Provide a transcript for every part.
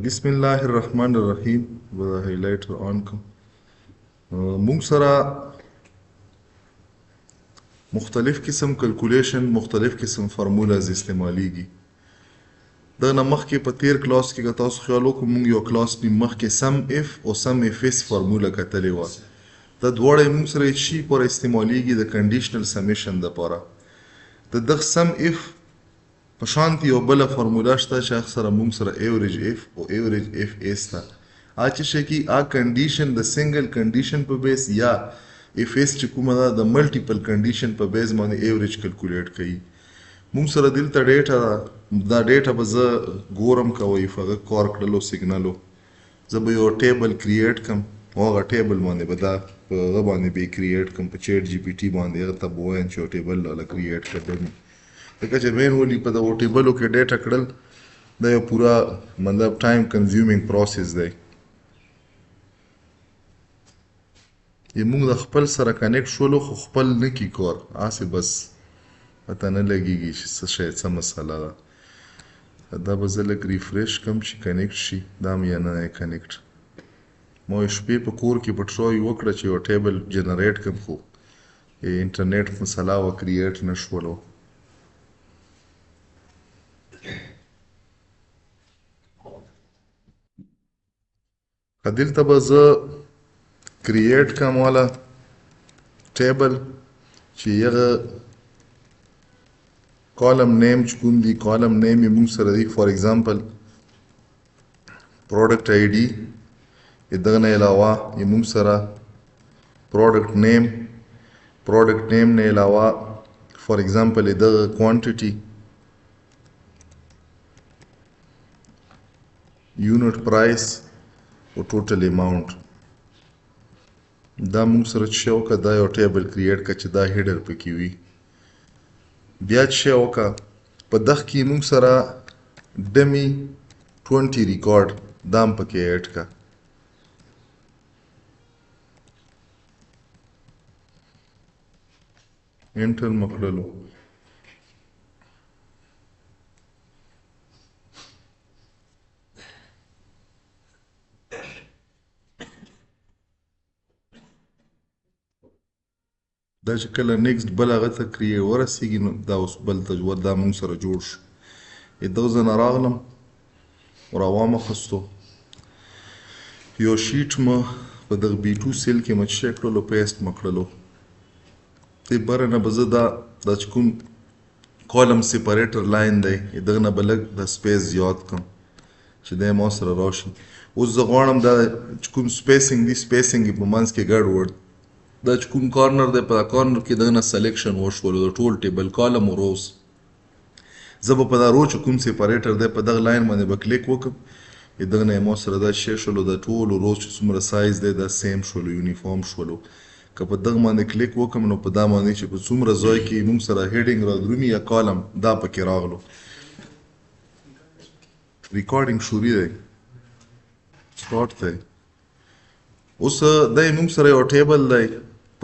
بسم الله الرحمن الرحیم به هایلایټر آن کوم. مونږ سره مختلف قسم کلکولیشن مختلف قسم فارمولاز استعمالیږي. دا نه مخکې په تیر کلاس کې که تاسو خیال وکړو مونږ یو کلاس کې مخکې سم اف او سم اف اس فارموله کتلې وه. دا دواړه مونږ سره شي پر استعمالیږي د کنډیشنل سمیشن دپاره. د دغه سم اف په شانتي یو بله فارموله شته چې اکثره مونږ سره ایوریج اف او ایوریج اف اس ته چې شي کې کنډیشن د سنگل کنډیشن په بیس یا اف اس چې کومه ده د ملټیپل کنډیشن په بیس باندې ایوریج کلکولیټ کوي. مونږ سره دلته ډیټا ده، دا ډیټا به زه ګورم کوئ په هغه کار کړلو سیګنلو. زه به یو ټیبل کریټ کړم او هغه ټیبل باندې به دا په هغه باندې به یې کریټ کړم په چیټ جی پی ټي باندې. هغه ته به ووایم چې یو ټیبل راله کریټ کړم ځکه چې مینولي په دغو ټیبلو کې ډیټا کړل دا یو پوره مطلب ټایم کنزیومینګ پروسیس دی. موږ د خپل سره کنیکټ شولو خو خپل نه کي کار، هسې بس پته نه لګېږي چې څه شی څه مسله ده. دا به زه لږ ریفریش کړم چې کنیکټ شي. دا مې یا نه دی کنیکټ. ما یو شپې په کور کې به ټرای وکړه چې یو ټیبل جنریټ کړم خو انټرنیټ مسله وه کریټ نه شولو. دلته به زه کریټ کړم والا ټیبل چې هغه کالم نیم چې کوم دی کالم نیم یې موږ سره دی فار ایگزامپل پروډکټ آی ډي. دغه نه علاوه یې موږ سره پروډکټ نیم نه علاوه فار ایگزامپل دغه کوانټیټي یونټ پرایس او ټوټل اماونټ. دا موږ سره چې وکړه دا یو ټیبل کریټ کړه چې دا هیډر پکې وي. بیا چې وکړه په دغه کې موږ سره ډمي 20 ریکارډ دا هم پکې ایډ کړه. انټر مکړلو دا چې کله نیکسټ بل هغه ته ورسېږي نو دا اوس بل ته دا موږ سره جوړ شو. دغه زه نه راغلم راوامخستو یو شیټ مه په دغه B2 سیل کې مه چی کړلو پیسټ مه کړلو. دې بره نه به زه دا چې کوم کالم سیپریټر لاین دی دغه نه به لږ د سپیس زیات کړم چې دی ما سره راشي. اوس زه غواړم دا چې کوم سپیسینګ دی سپیسینګ یې په منځ کې ګډ وډ دا چې کوم کارنر دی په دا کارنر کې دغه نه سلیکشن وشولو د ټول ټیبل کالم او روز. زه به په دا رو چې کوم سیپریټر دی په دغه لاین باندې به کلیک وکړم دغه نه ما سره دا شی شولو د ټولو روز چې څومره سایز دی دا سیم شولو یونیفارم شولو. که په دغه باندې کلیک وکړم نو په دا باندې چې په څومره ځای کې موږ سره هیډینګ را درومي یا کالم دا پکې راغلو. ریکارډینګ شروع دی سټارټ دی. اوس دا موږ سره یو ټیبل دی.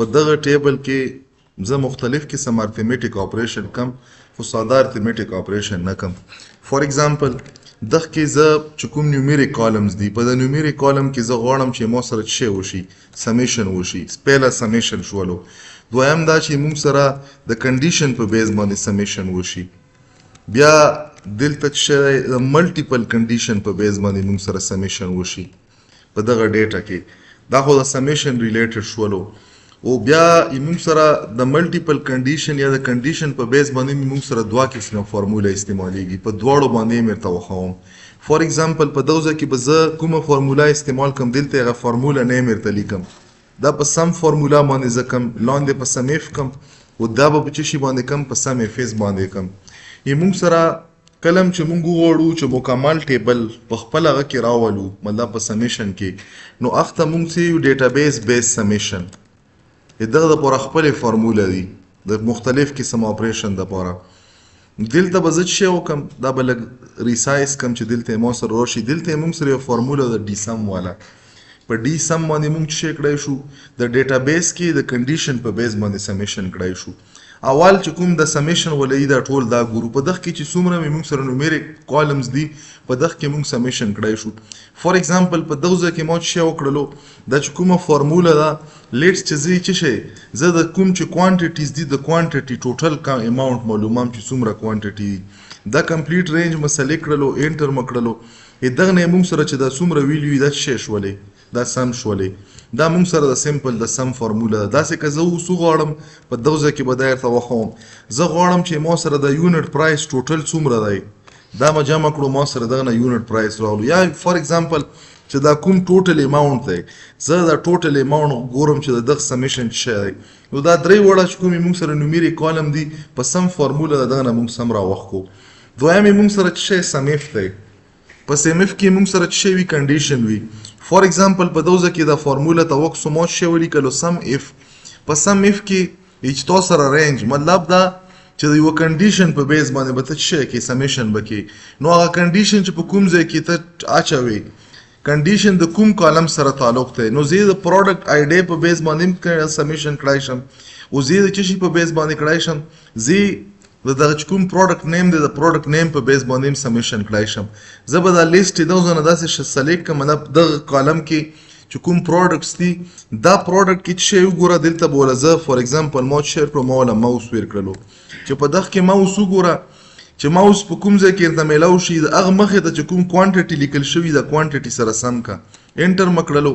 په دغه ټیبل کې زه مختلف قسم ارتمیټیک آپریشن کم خو ساده ارتمیټیک آپریشن نه کم. فار ایگزامپل دغه کې زه چې کوم نیومیریک کالمز دي په د نیومیریک کالم کې زه غواړم چې ما سره څه وشي سمیشن وشي. پهله سمیشن شولو. دویم دا چې موږ سره د کنډیشن په بیس باندې سمیشن وشي. بیا دلته چې د ملټیپل کنډیشن په بیس باندې موږ سره سمیشن وشي په دغه ډیټا کې. دا خو د سمیشن ریلیټډ شولو. او بیا موږ سره د ملټیپل کنډیشن یا د کنډیشن په بیس باندې موږ سره دوه قسمه فارموله استعمالیږي. په دواړو باندې مې ورته وښوم. فار ایگزامپل په دغه ځای کې به زه کومه فارموله استعمال کړم دلته هغه فارموله نیم ورته لیکم. دا په سم فارموله باندې زه کم لاندې په سم اف کم او دا به په څه شي باندې کم په سم اف اس باندې کم. موږ سره کلم چې موږ وغواړو چې مکمل ټیبل په خپل هغه کې راولو مطلب په سمیشن کې نو اخته موږ چې یو ډیټابیس بیس سمیشن دغه دپاره خپلې فارموله دي د مختلف قسم آپریشن دپاره. دلته به زه څه وکړم دا به لږ ریسایز کړم چې دلته ما سره راشي. دلته موږ سره یو فارموله د DSUM والا په DSUM باندې موږ څه کړی شو د ډیټابیس کې د کنډیشن په بیس باندې سمیشن کړی شو. اول چې کوم د سمیشن ولې دا ټول دا ګورو په دغه کې چې څومره موږ سره نومریک کالمز دي په دغه کې موږ سمیشن کړای شو فور ایگزامپل په دغه ځکه کې مو چې وکړلو د کومه فارموله دا لیټس چې زی چې شي زه د کوم چې کوانټیټیز دي د کوانټیټي ټوټل کا اماونت معلومام چې څومره کوانټیټي دا کمپلیټ رینج مسلې کړلو انټر مکړلو دغه نه موږ سره چې دا څومره ویلیو دا شې شولې دا سم شولې دا موږ سره د سمپل د سم فارموله دا څه که زه وسو غواړم په دغه ځکه کې به درته وښوم زه غواړم چې مو سره د یونټ پرایس ټوټل څومره دی دا ما جمع کړو ما سره دغه نه یونټ پرایس راولو یا فور ایگزامپل چې دا کوم ټوټل اماونت دی زه دا ټوټل اماونت ګورم چې دغه سمیشن څه دی نو دا درې وړه چې کوم موږ سره نومریک کالم دی په سم فارموله دغه نه موږ سم راوخو دویم موږ سره څه سمیف دی په سمیف کې موږ سره څه وی کنډیشن وی فور ایگزامپل په دوزه کې دا فارموله ته وک سمو څه ولیکلو سم اف په سم اف کې هیڅ تو سره رینج مطلب دا چې یو کنډیشن په بیس باندې به ته څه کې سمیشن بکی نو هغه کنډیشن چې په کوم ځای کې ته اچوي کنډیشن د کوم کالم سره تعلق دی نو زه د پروډکټ آیډي په بیس باندې سمیشن کړای شم او زه د چشي په بیس باندې کړای شم زه دغه کوم پروډکټ نیم دی د پروډکټ نیم په بیس باندې سمیشن کړای شم زه به دا لیست دغه نه داسې سلیکټ کوم د کالم کې چې کوم پروډکټس دي دا پروډکټ کې چې وګوره دلته بوله زه فور ایگزامپل مو شیر کړم ولا ماوس ور کړلو چې په دغه کې ماوس وګوره چې ماوس په کوم ځای کې ته ملاو شي هغه مخه ته چې کوم کوانټیټي لیکل شوی د کوانټیټي سره سم کا انټر مکړلو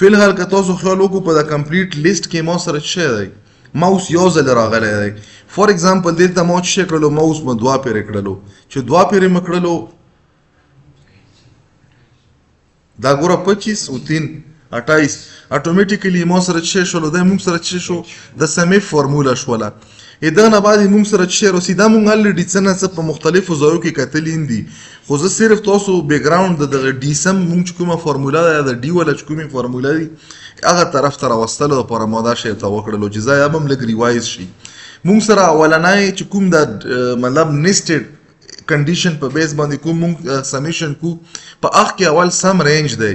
فل حال که تاسو خیال وکړو په دا کمپلیټ لیست کې مو سره څه دی ماوس یو ځل راغلی دی فور ایگزامپل دلته مو څه کړلو ماوس مو دوا پیری کړلو چې دوا پیری مکړلو دا ګوره 25 او 3 28 اتوماتیکلی مو سره څه شول دا موږ سره څه شو د سمې فارموله شوله دا نه بعد موږ سره څه رسیدا موږ الریډي څنګه په مختلفو ځایو کې کتلین دي خو زه صرف تاسو بیک گراوند د ډي سم موږ کومه فارموله ده د ډي ولا کومه فارموله دي هغه طرف ته راوستلو لپاره ما دا شی ته وکړلو چې ځای هم لګ ریوایز شي موږ سره اولنای چې کوم د مطلب نیسټډ کنډیشن په بیس باندې کوم موږ سمیشن کو په اخ کې اول سم رینج دی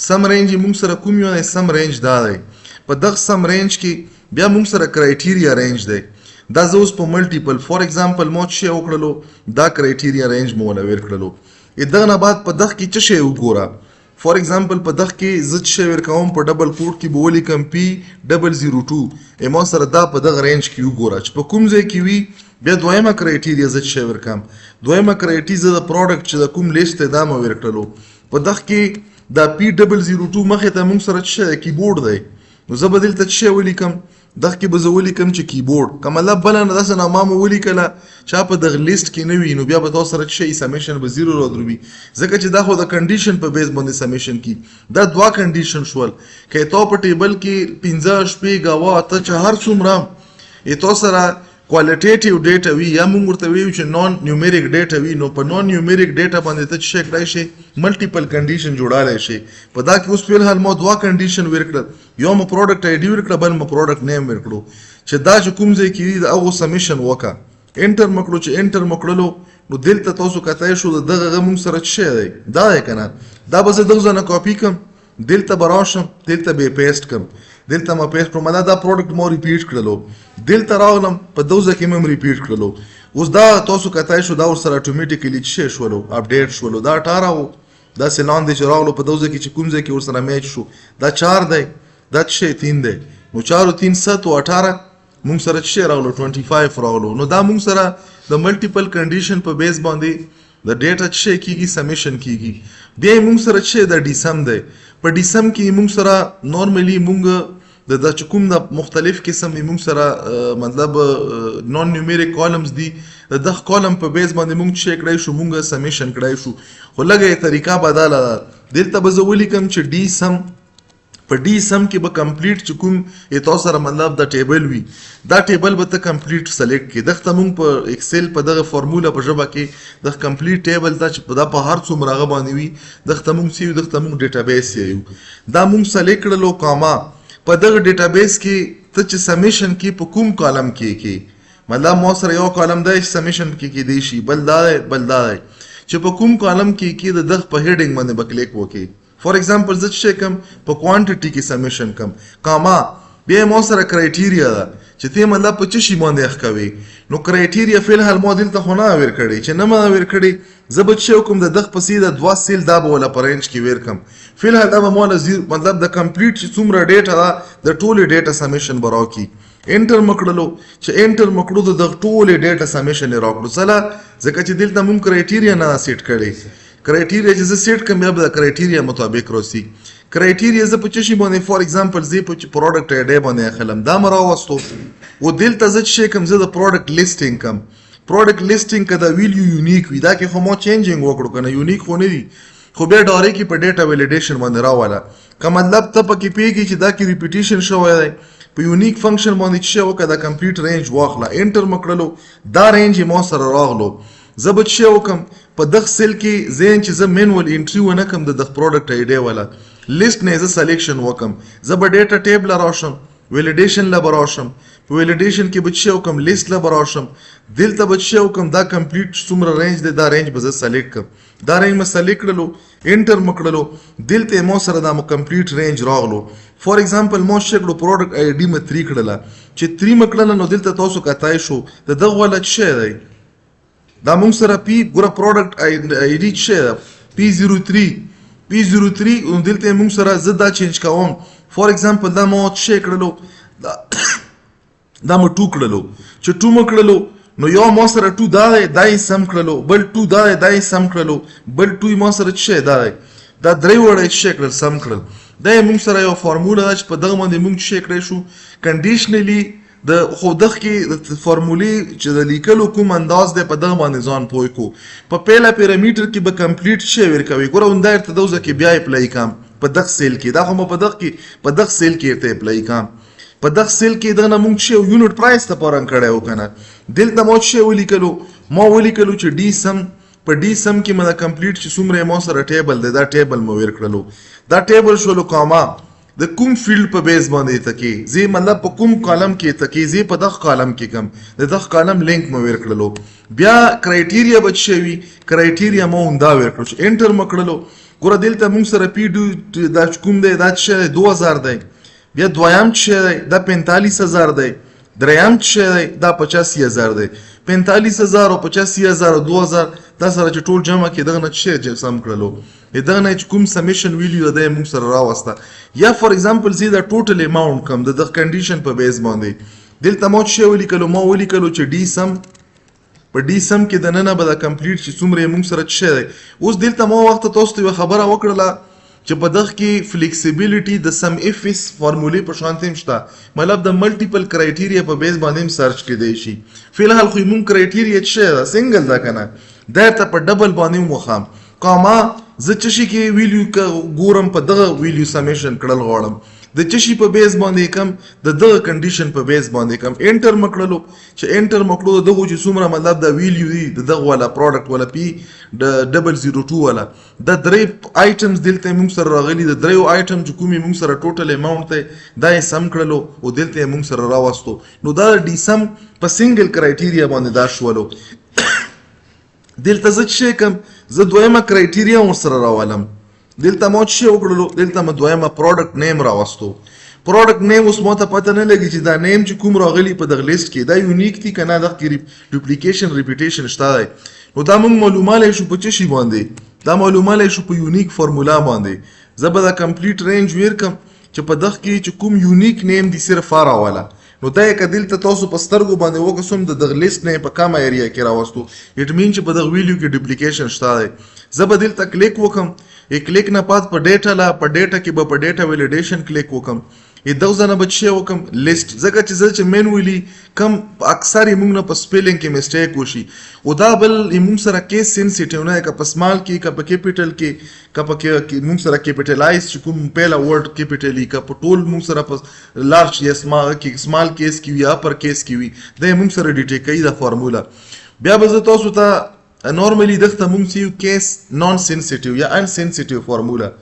سم رینج موږ سره کوم یو نه سم رینج دا دی په دغه سم رینج کې بیا موږ سره کرایټیریا رینج دی دا زوس په ملټیپل فور ایگزامپل مو چې وکړلو دا کرایټیریا رینج مو ولا ور کړلو دغه نه بعد په دغه کې څه شی وګوره فور ایگزامپل په دغه کې زه څه ور کوم په ډبل کوټ کې بولی کم P002 امو سره دا په دغه رینج کې وګوره چې په کوم ځای کې وی بیا دویمه کرایټیریا زه څه ور کوم دویمه کرایټیریا د پروډکټ چې د کوم لیست دا مو ور کړلو په دغه کې دا P002 مخه ته موږ سره څه کیبورډ دی نو زه بدل ته څه ولیکم دغه کې به زه ولیکم چې کیبورډ کومه بل نه داسې نه ما مو ولیکله چا په دغه لیست کې نه وي نو بیا به تاسو سره څه سمیشن به 0 راځي ځکه چې دا خو د کنډیشن په بیس باندې سمیشن کی دا دوا کنډیشن شول کې تو په ټیبل کې 15 شپې غوا ته چې هر څومره تاسو سره کوالټیټیو ډیټا وی یا موږ ورته ویو چې نون نیومریک ډیټا وی نو په نون نیومریک ډیټا باندې ته چیک کړئ شي ملټیپل کنډیشن جوړالای شي په دا کې اوس په حال مو دوا کنډیشن ورکړل یو مو پروډکټ آی ډی ورکړل بل مو پروډکټ نیم ورکړو چې دا چې کوم ځای کې دا هغه سمیشن وکا انټر مکړو چې انټر مکړلو نو دلته تاسو کتای شو دغه موږ سره څه دی دا کنه دا به زه دغه نه کاپی کوم دلته براشم دلته به پیسټ کوم دلته ما پیسټ کوم دا پروډکټ مو ریپیټ کړلو دلته راغلم په دوزه کې مم ریپیټ کړلو اوس دا تاسو کتای شو دا ور سره اتوماتیکلی څه شولو اپډیټ شولو دا 18 دا سلان دي چې راغلو په دوزه کې چې کوم ځای کې ور سره میچ شو دا 4 دی دا 3 دی نو 4 او 3 7 او 18 موږ سره څه راغلو 25 راغلو نو دا موږ سره د ملټیپل کنډیشن په بیس باندې د ډیټا څه کیږي سمیشن کیږي بیا موږ سره څه د ډي سم دی په ډي سم کې موږ سره نورمالي موږ د کوم د مختلف قسم موږ سره مطلب نون نیومریک کالمز دي د کالم په بیس باندې موږ څه کړای شو موږ سمیشن کړای شو خو لګه طریقه بدله ده دلته به زه ولیکم چې ډي سم په ډي سم کې به کمپلیټ چې کوم تاسو سره مطلب د ټیبل وي دا ټیبل به ته کمپلیټ سلیکټ کې دغه موږ په ایکسل په دغه فارموله په ژبه کې د کمپلیټ ټیبل ته چې په دا په هر څومره غو باندې وي دغه موږ سیو دغه موږ ډیټابیس یو دا موږ سلیکټ کړلو کاما په دغه ډیټابیس کې ته چې سمیشن کې په کوم کالم کې مطلب مو سره یو کالم دی سمیشن کې دی شي بل دا چې په کوم کالم کې د دغه په هیډینګ باندې بکلیک وکي فور ایگزامپل زه چې کوم په کوانټیټي کې سمیشن کوم کاما بیا مو سره کرایټیریا ده چې ته مطلب په څه شي باندې اخ کوي نو کرایټیریا فی الحال ما دلته خو نه ویر کړی چې نه ما ویر کړی زه به څه وکړم د دغه پسې د 2 سیل دا به ولا په رینج کې ویر کړم فی الحال دا به ما مطلب د کمپلیټ چې څومره ډیټا ده د ټولې ډیټا سمیشن به راکړي انټر مکړلو چې انټر مکړو د ټولې ډیټا سمیشن یې راکړو سلا ځکه چې دلته موږ کرایټیریا نه سیټ کړی کرایټیریا چې زه سیټ کړم بیا به د کرایټیریا مطابق راسي کرایټیریا زه په څه شي باندې فار ایگزامپل زه په پروډکټ ایډیا باندې اخلم دا مې راوستو و دلته زه چې کوم زه د پروډکټ لیسټینګ کوم پروډکټ لیسټینګ کدا ویلیو یونیک وي دا کې خو مو چینجینګ وکړو کنه یونیک خو نه وي خو بیا ډارې کې په ډیټا ویلیډیشن باندې راواله که مطلب ته پکې پیږي چې دا کې ریپیټیشن شوی دی په یونیک فنکشن باندې چې وکړه دا کمپلیټ رینج واخله انټر مکړلو دا رینج مو سره راغلو زه به چې وکم په دغه سیل کې زین چې زه مینوال انټری ونه کم د پروډکټ ایډیا والا لیست نه زه سلیکشن وکم زه به ډیټا ټیب لراشم ویلیډیشن لا براشم په ویلیډیشن کې به چې وکم لیست لا براشم دلته به چې وکم دا کمپلیټ څومره رینج دی دا رینج به زه سلیکټ کم دا رینج ما سلیکټ کړلو انټر مکړلو دلته مو سره دا کمپلیټ رینج راغلو فار ایگزامپل مو شکړو پروډکټ آی ډی م 3 کړله چې 3 مکړله نو دلته تاسو کتای شو دغه ولا څه دی دا موږ سره پی ګوره پروډکټ آی ډی څه P03 نو دلته موږ سره زه دا چینج کوم فار ایگزامپل دا مو څه کړلو دا مو 2 کړلو چې 2 مکړلو نو یو مو سره 2 دا دای سم کړلو بل 2 دا دای سم کړلو بل 2 مو سره څه دا درې وړه څه کړل سم کړل دا موږ سره یو فارموله چې په دغه باندې موږ څه کړی شو کنډیشنلی د خو دغه کې د فارمولې چې د لیکلو کوم انداز دی په دغه باندې ځان پوه کو په پیله پیرامیټر کې به کمپلیټ شی ورکوي ګوره اندر ته دوزه کې بیا اپلای کام په دغه سیل کې دا خو په دغه سیل کې ته اپلای کام په دغه سیل کې دغه موږ شی یونټ پرایس ته پورن کړو کنه دلته مو شی ولیکلو چې ډي سم په ډي سم کې مده کمپلیټ چې څومره مو سره ټیبل دی دا ټیبل مو ور کړلو دا ټیبل شولو کاما د کوم فیلډ په بیس باندې تکي زی مطلب په کوم کالم کې تکي زی په دغه کالم کې کم د دغه کالم لینک مو ور کړلو بیا کرایټیریا بچوي کرایټیریا مو اندا ور کړو انټر مکړلو ګور دلته موږ سره پی ډو دا کوم دی دا چې 2000 دی بیا دویم چې دا 45000 دی دریم چې دا 85000 دی 45000 او 85000 او 2000 دا سره چې ټول جمع کې دغه چې سم کړلو دغه نه کوم سمیشن ویلیو د موږ سره راوسته یا فار ایگزامپل زی دا ټوټل اماونت کم د کنډیشن په بیس باندې دلته مو چې ولیکلو چې ډي سم په ډي سم کې د نن به دا کمپلیټ چې څومره موږ سره چې اوس دلته مو وخت تاسو ته خبره وکړه چې په دغه کې فلیکسیبিলিټي د سم افس فارمولې په شان تیم شته مطلب د ملټیپل کرایټیریا په بیس باندې سرچ کړئ شي فی الحال خو موږ کرایټیریا چې سنگل دا کنه دا ته په ډبل باندې مخام کاما زه چشي کې ویلیو ګورم په دغه ویلیو سمیشن کړل غواړم د چشي په بیس باندې کم د دغه کنډیشن په بیس باندې کم انټر مکړلو چې انټر مکړو دغه چې څومره مطلب دا ویلیو دی دغه والا پروډکټ والا P002 والا د درې آیټمز دلته موږ سره راغلي د درې آیټم چې کومي موږ سره ټوټل اماونت دی دا یې سم کړلو او دلته موږ سره راوستو نو دا ډي سم په سنگل کرایټیریا باندې دا شولو دلته زه چې کوم زه دویمه کرایټیریا ور سره راولم دلته مو چې وکړلو دلته مو دویمه پروډکټ نیم راوستو پروډکټ نیم اوس مو ته پته نه لګی چې دا نیم چې کوم راغلی په دغه لیست کې دا یونیک دی کنه د ډوپلیکیشن ریپیټیشن شته نو دا موږ معلوماله شو په چی باندې دا معلوماله شو په یونیک فارمولا باندې زه به دا کمپلیټ رینج ورکم چې په دغه کې چې کوم یونیک نیم دی صرف راواله نو دا یک دلته تاسو په سترګو باندې وګسوم د دغه لیست نه په کومه ایریا کې راوستو اټ مین چې په دغه ویلیو کې ډوپلیکیشن شته زه به دلته کلیک وکم کلیک نه پات په ډیټا کې به په ډیټا ویلیډیشن کلیک وکم دغه ځنه بچي وکم لیست زګه چې مینولی کم اکثر موږ نه په سپیلینګ کې میسټیک وشي او دا بل موږ سره کیس سنسټیو نه کا په سمال کې کا په کیپټل کې کا په موږ سره کیپټلایز چې کوم پیلا ورډ کیپټلی کا په ټول موږ سره په لارج یا سمال کیس کې یا پر کیس کې وي دا موږ سره ډیټیک کوي دا فارمولا بیا به تاسو ته نورمالي دغه موږ سیو کیس نون سنسټیو یا ان سنسټیو فارمولا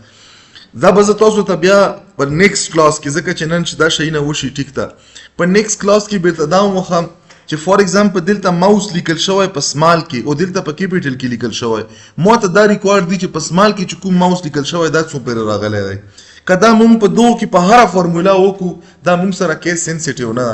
دا به تاسو ته بیا په نیکسټ کلاس کې ځکه چې نن چې دا شی نه وشي ټیک ته په نیکسټ کلاس کې به دا وخم چې فار ایگزامپل دلته ماوس لیکل شوی په سمال کې او دلته په کیپټل کې لیکل شوی مو ته دا ریکارډ دی چې په سمال کې چې کوم ماوس لیکل شوی دا څو پر راغلی دی کدا موږ په دوه کې په هر فارمولا وکړو دا موږ سره کیس سنسټیو نه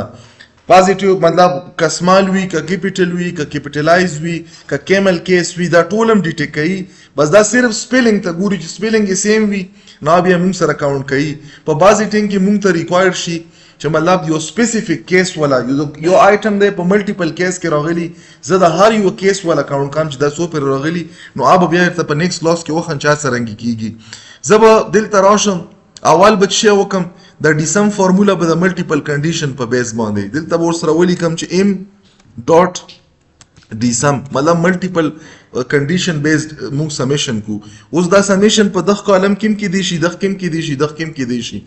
پازیټیو مطلب که سمال وي که کیپیټل وي که کیپیټلایز وي که کیمل کیس وي دا ټول هم ډیټیک کوي بس دا صرف سپیلنګ ته ګوري چې سپیلنګ یې سیم وي نو بیا موږ سره کاونټ کوي په بعضې ټیم کې موږ ته ریکوایر شي چې مطلب یو سپیسیفیک کیس والا یو آیټم دی په ملټیپل کیس کې راغلی زه د هر یو کیس والا کاونټ کوم چې دا څو پرې راغلي نو بیا درته په نیکسټ کلاس کې وښیم چې څرنګه کیږي زه به دلته راشم اول به څه شی وکړم د DSUM فارموله به د ملټیپل کنډیشن په بیس باندې دلته به ورسره ولیکم چې m ډاټ DSUM مطلب ملټیپل کنډیشن بیسډ موږ سمیشن کو اوس دا سمیشن په دغه کالم کې دی شي دغه کې دی شي دغه کې دی شي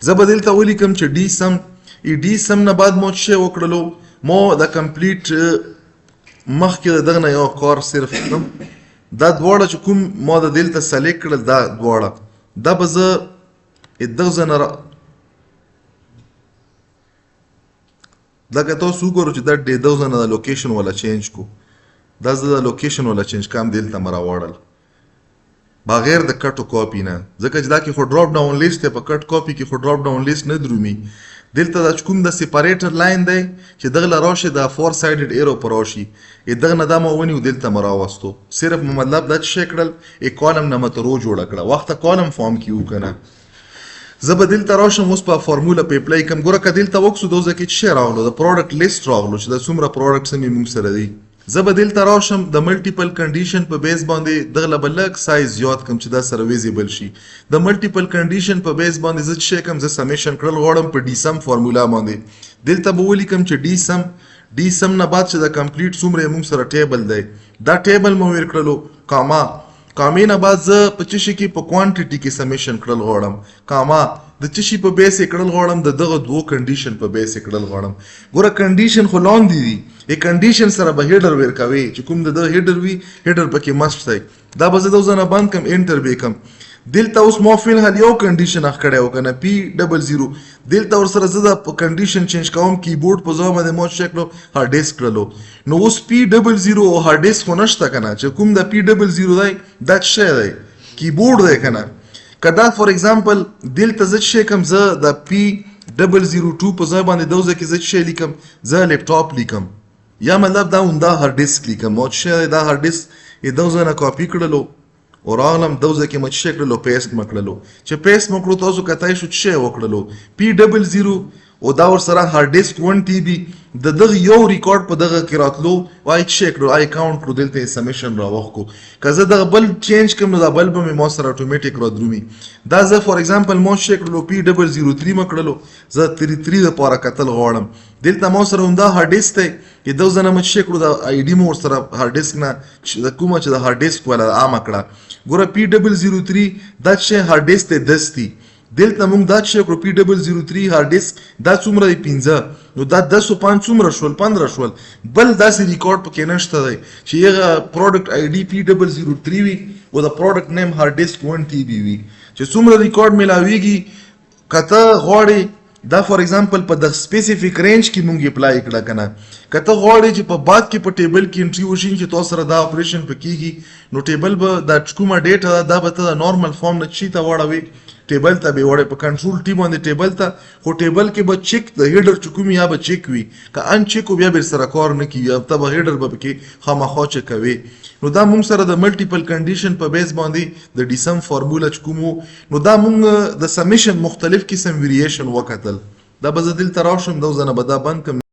زه به دلته ولیکم چې DSUM نه بعد مو څه وکړلو مو د کمپلیټ مخکې دغه نه یو کار صرف کړم دا دواړه چې کوم ما د دلته سلیکټ کړل دا دواړه دا به زه 𝓱𝓲𝓯𝓯𝓮𝓵 لکه تاسو وګورئ چې دا 𝓱𝓲𝓯𝓯𝓮 د لوکیشن والا چینج کو دا زه د لوکیشن والا چینج کام دلته مې راوړل بغیر د کټو کاپي نه ځکه چې دا کې خو ډراپ ډاون لیست دی په کټ کاپي کې خو ډراپ ډاون لیست نه درومي دلته دا کوم د سیپریټر لاین دی چې دغه له راشي د 4 سایډډ ایرو پر راشي دغه نه دا مو ونیو دلته مې راوستو صرف مطلب دا چې کړل یو کالم نه مته رو جوړه کړه وخته کالم فارم کیو کنه زه به دلته راشم اوس په فارموله په اپلای کوم ګوره که دلته وکړو دوزه کې څه راغلو د پروډکټ لیست راغلو چې د څومره پروډکټس مې موږ سره دي زه به دلته راشم د ملټیپل کنډیشن په بیس باندې دغه له به لږ سایز زیات کړم چې دا سره ویزیبل شي د ملټیپل کنډیشن په بیس باندې زه څه کوم زه سمیشن کړل غواړم په DSUM فارموله باندې دلته به ولیکم چې DSUM نه بعد چې د کمپلیټ څومره موږ سره ټیبل دی دا ټیبل مو ویر کړلو کامې نه بعد زه په څه شي کې په کوانټیټي کې سمیشن کړل غواړم کاما د څه شي په بیس یې کړل غواړم د دغه دوو کنډیشن په بیس یې کړل غواړم ګوره کنډیشن خو لاندې دي ای کنډیشن سره به هیډر ویر کوي چې کوم د هیډر وي هیډر پکې مسټ دی دا به زه د ځنه بند کم انټر به کم دلته اوس مو فعل هل یو کنډیشن اخ کړی و کنه P00 دلته ور سره زه د کنډیشن چینج کوم کیبورډ په ځای باندې مو چک کړو هارد ډیسک کړلو نو اوس P00 او هارد ډیسک خو نشته کنه چې کوم د P00 دی دا څه دی کیبورډ دی کنه کدا فور ایگزامپل دلته زه څه کوم زه د P002 په ځای باندې دوزه کې زه څه لیکم زه لپټاپ لیکم یا مطلب دا اوندا هارد ډیسک لیکم او څه دا هارد ډیسک دوزه نه کاپی کړلو او راغلم دوزه کې مچ شي کړلو پیسټ مکړلو چې پیسټ مکړو تاسو کتای شو چې وکړلو P00 او دا ور سره هارد ډیسک 1 TB د دغه یو ریکارډ په دغه کې راتلو وای چې کړو آی کاونټ کړو دلته سمیشن راوخکو کزه دغه بل چینج کوم نو دا بل به مو سره اتوماتیک را درومي دا زه فور ایگزامپل مو چې کړلو P003 مکړلو زه 33 د پاره کتل غواړم دلته مو سره اوندا هارد ډیسک ته کې دوزه نه مچ کړو دا آی ډی مو سره هارد ډیسک نه د کومه چې د هارد ډیسک ولا عام کړه ګوره P003 دا چې هارد ډیسک ته دستی دلته موږ دا چې کړو P003 هارد ډیسک دا څومره دی 15 نو دا 1005 څومره شول 15 شول بل داسې ریکارډ پکې نشته دی چې یغه پروډکټ آی ډی P003 وي او د پروډکټ نیم هارد ډیسک 1 TB وي چې څومره ریکارډ ملاويږي کته غواړي دا فور ایگزامپل په د سپیسیفیک رینج کې مونږ اپلای کړه کنه کته غواړي چې په بعد کې په ټیبل کې انټری وشي چې تاسو سره دا اپریشن پکېږي نو ټیبل به د کومه ډیټا دا به ته نورمال فارم نه چی ته وړوي ټیبل ته به وړي په کنټرول ټی باندې ټیبل ته خو ټیبل کې به چیک د هیډر چکوم یا به چیک وي که ان چیک بیا به سره کار نه کوي ته به هیډر به کې خامخا چیک کوي نو دا موږ سره د ملټیپل کنډیشن په بیس باندې د DSUM فارموله چکومو نو دا موږ د سمیشن مختلف قسم ویریشن وکتل دا به زه دلته راشم دا ځنه به دا بند کم